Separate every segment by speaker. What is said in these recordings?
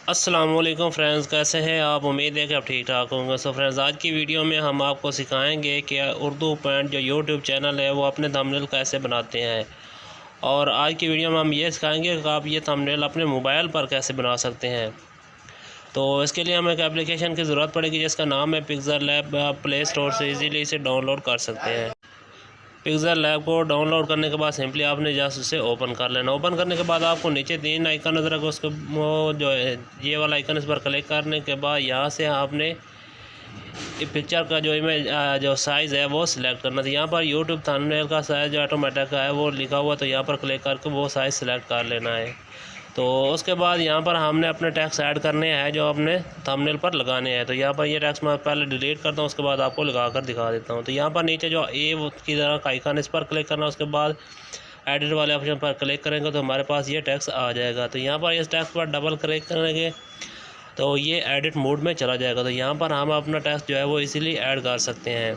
Speaker 1: अस्सलामुअलैकुम फ्रेंड्स, कैसे हैं आप। उम्मीद है कि आप ठीक ठाक होंगे। सो फ्रेंड्स, आज की वीडियो में हम आपको सिखाएंगे कि उर्दू पॉइंट जो यूट्यूब चैनल है वो अपने थंबनेल कैसे बनाते हैं। और आज की वीडियो में हम ये सिखाएंगे कि आप ये थंबनेल अपने मोबाइल पर कैसे बना सकते हैं। तो इसके लिए हमें एक एप्लीकेशन की ज़रूरत पड़ेगी जिसका नाम है पिक्सल लैब। आप प्ले स्टोर से इजीली इसे डाउनलोड कर सकते हैं। पिक्सल लैब को डाउनलोड करने के बाद सिंपली आपने जस्ट उसे ओपन कर लेना। ओपन करने के बाद आपको नीचे 3 आइकन नज़र आएगा, उसको वो जो है ये वाला आइकन, इस पर क्लिक करने के बाद यहाँ से आपने पिक्चर का जो इमेज जो साइज़ है वो सिलेक्ट करना था। यहाँ पर यूट्यूब थंबनेल का साइज़ जो ऑटोमेटिक है वो लिखा हुआ, तो यहाँ पर क्लिक करके वो साइज़ सिलेक्ट कर लेना है। तो उसके बाद यहाँ पर हमने अपने टैक्स ऐड करने हैं जो अपने थंबनेल पर लगाने हैं। तो यहाँ पर ये टैक्स मैं पहले डिलीट करता हूँ, उसके बाद आपको लगा कर दिखा देता हूँ। तो यहाँ पर नीचे जो ए की तरह का आइकन, इस पर क्लिक करना, उसके बाद एडिट वाले ऑप्शन पर क्लिक करेंगे तो हमारे पास ये टैक्स आ जाएगा। तो यहाँ पर इस टैक्स पर डबल क्लिक करेंगे तो ये एडिट मोड में चला जाएगा। तो यहाँ पर हम अपना टैक्स जो है वो इजीली ऐड कर सकते हैं।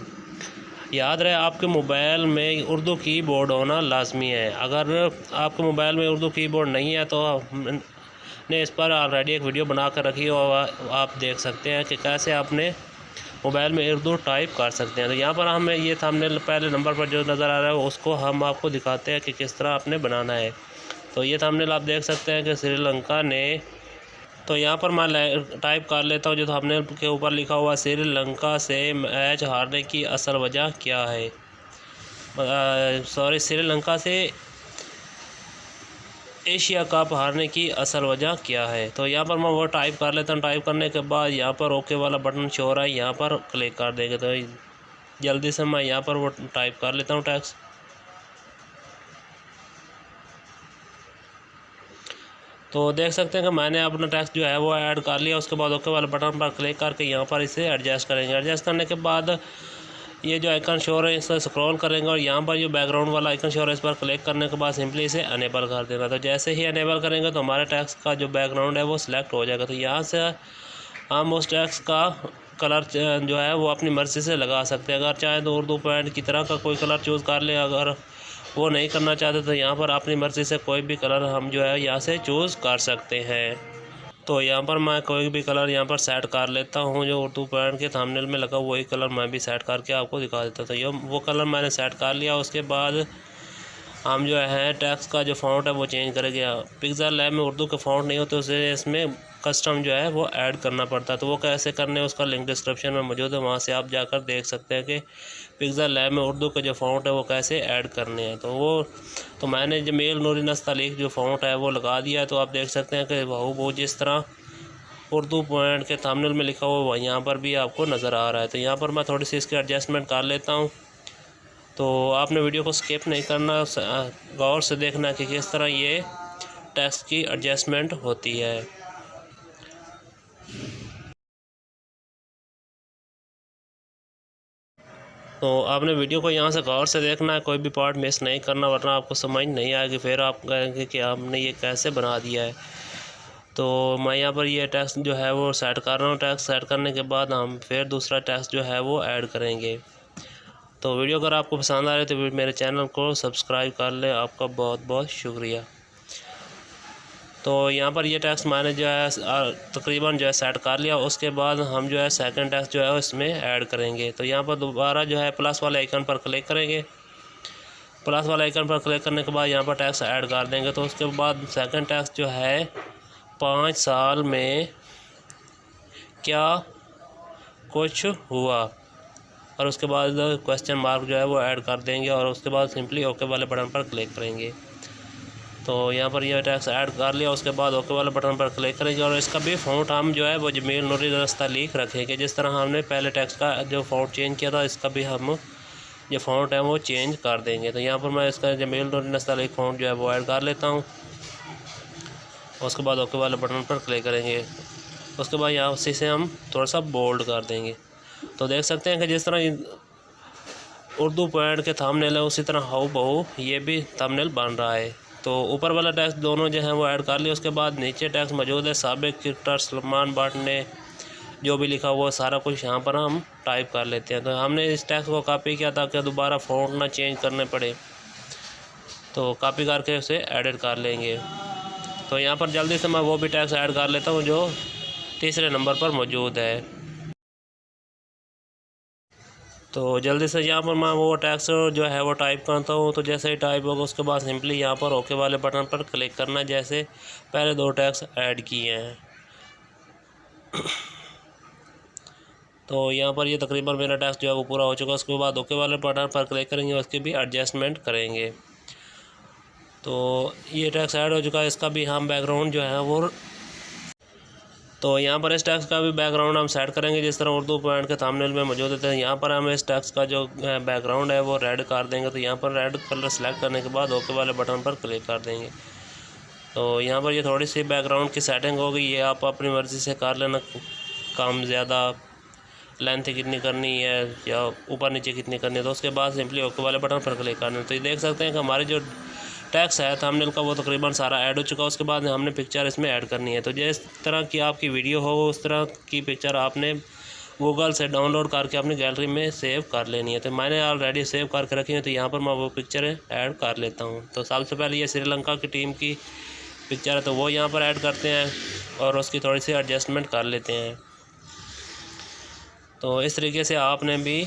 Speaker 1: याद रहे, आपके मोबाइल में उर्दू कीबोर्ड होना लाजमी है। अगर आपके मोबाइल में उर्दू कीबोर्ड नहीं है तो हमने इस पर ऑलरेडी एक वीडियो बना कर रखी है और आप देख सकते हैं कि कैसे आपने मोबाइल में उर्दू टाइप कर सकते हैं। तो यहाँ पर हमें ये थंबनेल पहले नंबर पर जो नज़र आ रहा है उसको हम आपको दिखाते हैं कि किस तरह आपने बनाना है। तो ये थंबनेल आप देख सकते हैं कि श्रीलंका ने, तो यहाँ पर मैं टाइप कर लेता हूँ जो थंबनेल के ऊपर लिखा हुआ, श्रीलंका से मैच हारने की असल वजह क्या है। श्रीलंका से एशिया कप हारने की असल वजह क्या है। तो यहाँ पर मैं वो टाइप कर लेता हूँ। टाइप करने के बाद यहाँ पर ओके वाला बटन शो हो रहा है, यहाँ पर क्लिक कर देंगे। तो जल्दी से मैं यहाँ पर वो टाइप कर लेता हूँ टैक्स। तो देख सकते हैं कि मैंने अपना टैक्स जो है वो ऐड कर लिया। उसके बाद ओके वाले बटन पर क्लिक करके यहाँ पर इसे एडजस्ट करेंगे। एडजस्ट करने के बाद ये जो आइकन शो हो रहा है इस पर स्क्रॉल करेंगे और यहाँ पर जो बैकग्राउंड वाला आइकन शो हो रहा है इस पर क्लिक करने के बाद सिंपली इसे अनेबल कर देना। तो जैसे ही अनेबल करेंगे तो हमारे टैक्स का जो बैकग्राउंड है वो सिलेक्ट हो जाएगा। तो यहाँ से हम उस टैक्स का कलर जो है वो अपनी मर्ज़ी से लगा सकते हैं। अगर चाहें तो उर्दू पॉइंट की तरह का कोई कलर चूज़ कर लें। अगर वो नहीं करना चाहते तो यहाँ पर अपनी मर्ज़ी से कोई भी कलर हम जो है यहाँ से चूज़ कर सकते हैं। तो यहाँ पर मैं कोई भी कलर यहाँ पर सेट कर लेता हूँ। जो उर्दू पॉइंट के थंबनेल में लगा वही कलर मैं भी सेट करके आपको दिखा देता था। ये वो कलर मैंने सेट कर लिया। उसके बाद हम जो है टैक्स का जो फ़ॉन्ट है वो चेंज करेंगे। पिक्सल लैब में उर्दू के फ़ॉन्ट नहीं होते, उसे इसमें कस्टम जो है वो ऐड करना पड़ता है। तो वो कैसे करने, उसका लिंक डिस्क्रिप्शन में मौजूद है, वहाँ से आप जाकर देख सकते हैं कि पिक्सल लैब में उर्दू के जो फ़ॉन्ट है वो कैसे ऐड करने हैं। तो मैंने जमील नूरी नस्तालीक जो फ़ॉन्ट है वो लगा दिया है। तो आप देख सकते हैं कि वो जिस तरह उर्दू पॉइंट के थंबनेल में लिखा हुआ है यहाँ पर भी आपको नज़र आ रहा है। तो यहाँ पर मैं थोड़ी सी इसकी एडजस्टमेंट कर लेता हूँ। तो आपने वीडियो को स्किप नहीं करना, गौर से देखना कि किस तरह ये टेक्स्ट की एडजस्टमेंट होती है। तो आपने वीडियो को यहाँ से गौर से देखना है, कोई भी पार्ट मिस नहीं करना, वरना आपको समझ नहीं आएगी। फिर आप कहेंगे कि आपने ये कैसे बना दिया है। तो मैं यहाँ पर ये टेक्स्ट जो है वो सेट कर रहा हूँ। टेक्स्ट सेट करने के बाद हम फिर दूसरा टेक्स्ट जो है वो ऐड करेंगे। तो वीडियो अगर आपको पसंद आ रही है तो मेरे चैनल को सब्सक्राइब कर लें। आपका बहुत बहुत शुक्रिया। तो यहाँ पर ये टैक्स मैंने जो है तकरीबन जो है सेट कर लिया। उसके बाद हम जो है सेकंड टैक्स जो है इसमें ऐड करेंगे। तो यहाँ पर दोबारा जो है प्लस वाले आइकन पर क्लिक करेंगे। प्लस वाले आइकन पर क्लिक करने के बाद यहाँ पर टैक्स ऐड कर देंगे। तो उसके बाद सेकंड टैक्स जो है 5 साल में क्या कुछ हुआ, और उसके बाद क्वेश्चन मार्क जो है वो ऐड कर देंगे और उसके बाद सिंपली ओके वाले बटन पर क्लिक करेंगे। तो यहाँ पर यह टैक्स ऐड कर लिया। उसके बाद ओके वाले बटन पर क्लिक करेंगे और इसका भी फ़ॉन्ट हम जो है वो जमील नूरी नस्तालीक रखेंगे। जिस तरह हमने पहले टैक्स का जो फ़ॉन्ट चेंज किया था, इसका भी हम जो फ़ॉन्ट है वो चेंज कर देंगे। तो यहाँ पर मैं इसका जमील नूरी नस्तालीक फ़ॉन्ट जो है वो ऐड कर लेता हूँ। उसके बाद ओके वाले बटन पर क्लिक करेंगे। उसके बाद यहाँ से हम थोड़ा सा बोल्ड कर देंगे। तो देख सकते हैं कि जिस तरह उर्दू पॉइंट के थंबनेल है उसी तरह हाउ बहू ये भी थंबनेल बन रहा है। तो ऊपर वाला टैक्स दोनों जो हैं वो ऐड कर लिया। उसके बाद नीचे टैक्स मौजूद है, साबिक क्रिकेटर सलमान भट्ट ने जो भी लिखा हुआ सारा कुछ यहाँ पर हम टाइप कर लेते हैं। तो हमने इस टैक्स को कॉपी किया ताकि दोबारा फ़ॉन्ट ना चेंज करने पड़े। तो कॉपी करके उसे एडिट कर लेंगे। तो यहाँ पर जल्दी से मैं वो भी टैक्स ऐड कर लेता हूँ जो तीसरे नंबर पर मौजूद है। तो जल्दी से यहाँ पर मैं वो टैक्स जो है वो टाइप करता हूँ। तो जैसे ही टाइप होगा उसके बाद सिंपली यहाँ पर ओके वाले बटन पर क्लिक करना, जैसे पहले 2 टैक्स ऐड किए हैं। तो यहाँ पर ये तकरीबन मेरा टैक्स जो है वो पूरा हो चुका है। उसके बाद ओके वाले बटन पर क्लिक करेंगे, उसकी भी एडजस्टमेंट करेंगे। तो ये टैक्स ऐड हो चुका है, इसका भी हम बैकग्राउंड जो है वो, तो यहाँ पर इस टैक्स का भी बैकग्राउंड हम सेट करेंगे जिस तरह उर्दू पॉइंट के थंबनेल में मौजूद होते हैं। यहाँ पर हम इस टैक्स का जो बैकग्राउंड है वो रेड कर देंगे। तो यहाँ पर रेड कलर सेलेक्ट करने के बाद ओके वाले बटन पर क्लिक कर देंगे। तो यहाँ पर ये थोड़ी सी बैकग्राउंड की सेटिंग होगी, ये आप अपनी मर्ज़ी से कर लेना, कम ज़्यादा लेंथ कितनी करनी है या ऊपर नीचे कितनी करनी है। तो उसके बाद सिंपली ओके वाले बटन पर क्लिक करना है। तो ये देख सकते हैं कि हमारे जो टैक्स है थंबनेल का वो तकरीबन सारा ऐड हो चुका है। उसके बाद हमने पिक्चर इसमें ऐड करनी है। तो जिस तरह की आपकी वीडियो हो उस तरह की पिक्चर आपने गूगल से डाउनलोड करके अपनी गैलरी में सेव कर लेनी है। तो मैंने ऑलरेडी सेव करके रखी है, तो यहाँ पर मैं वो पिक्चर ऐड कर लेता हूँ। तो सबसे पहले ये श्रीलंका की टीम की पिक्चर है, तो वो यहाँ पर ऐड करते हैं और उसकी थोड़ी सी एडजस्टमेंट कर लेते हैं। तो इस तरीके से आपने भी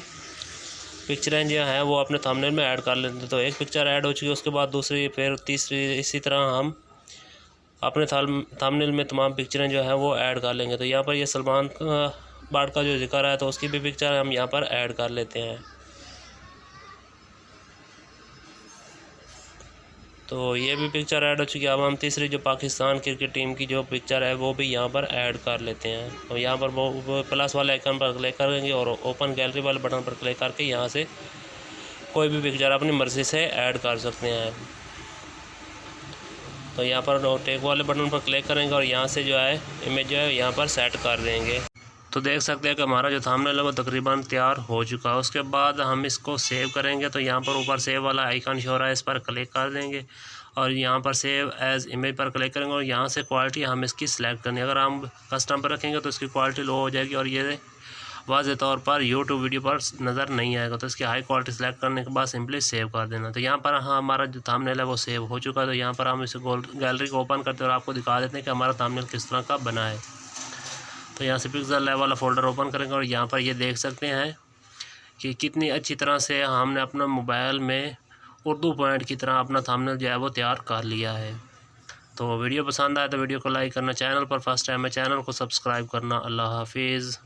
Speaker 1: पिक्चरें जो हैं वो अपने थंबनेल में ऐड कर लेते हैं। तो एक पिक्चर ऐड हो चुकी है, उसके बाद दूसरी, फिर तीसरी, इसी तरह हम अपने थंबनेल में तमाम पिक्चरें जो हैं वो ऐड कर लेंगे। तो यहाँ पर ये सलमान बाट का जो जिक्र है तो उसकी भी पिक्चर हम यहाँ पर ऐड कर लेते हैं। तो ये भी पिक्चर ऐड हो चुकी है। अब हम तीसरी जो पाकिस्तान क्रिकेट टीम की जो पिक्चर है वो भी यहाँ पर ऐड कर लेते हैं। तो यहाँ पर वो प्लस वाले आइकन पर क्लिक करेंगे और ओपन गैलरी वाले बटन पर क्लिक करके यहाँ से कोई भी पिक्चर अपनी मर्ज़ी से ऐड कर सकते हैं। तो यहाँ पर टेक वाले बटन पर क्लिक करेंगे और यहाँ से जो है इमेज जो है यहाँ पर सेट कर देंगे। तो देख सकते हैं कि हमारा जो थंबनेल है वो तकरीबन तैयार हो चुका है। उसके बाद हम इसको सेव करेंगे। तो यहाँ पर ऊपर सेव वाला आइकन शो रहा है, इस पर क्लिक कर देंगे और यहाँ पर सेव एज़ इमेज पर क्लिक करेंगे और यहाँ से क्वालिटी हम इसकी सिलेक्ट करनी है। अगर हम कस्टम पर रखेंगे तो इसकी क्वालिटी लो हो जाएगी और ये वाज़ेह तौर पर यूट्यूब वीडियो पर नज़र नहीं आएगा। तो इसकी हाई क्वालिटी सेलेक्ट करने के बाद सिंपली सेव कर देना। तो यहाँ पर हमारा जो थंबनेल है वो सेव हो चुका है। तो यहाँ पर हम इसे गैलरी को ओपन करते हैं और आपको दिखा देते हैं कि हमारा थंबनेल किस तरह का बना है। तो यहाँ से पिक्सल लैब वाला फ़ोल्डर ओपन करेंगे और यहाँ पर ये देख सकते हैं कि कितनी अच्छी तरह से हमने अपना मोबाइल में उर्दू पॉइंट की तरह अपना थंबनेल जो है वो तैयार कर लिया है। तो वीडियो पसंद आए तो वीडियो को लाइक करना, चैनल पर फर्स्ट टाइम है चैनल को सब्सक्राइब करना। अल्लाह हाफिज़।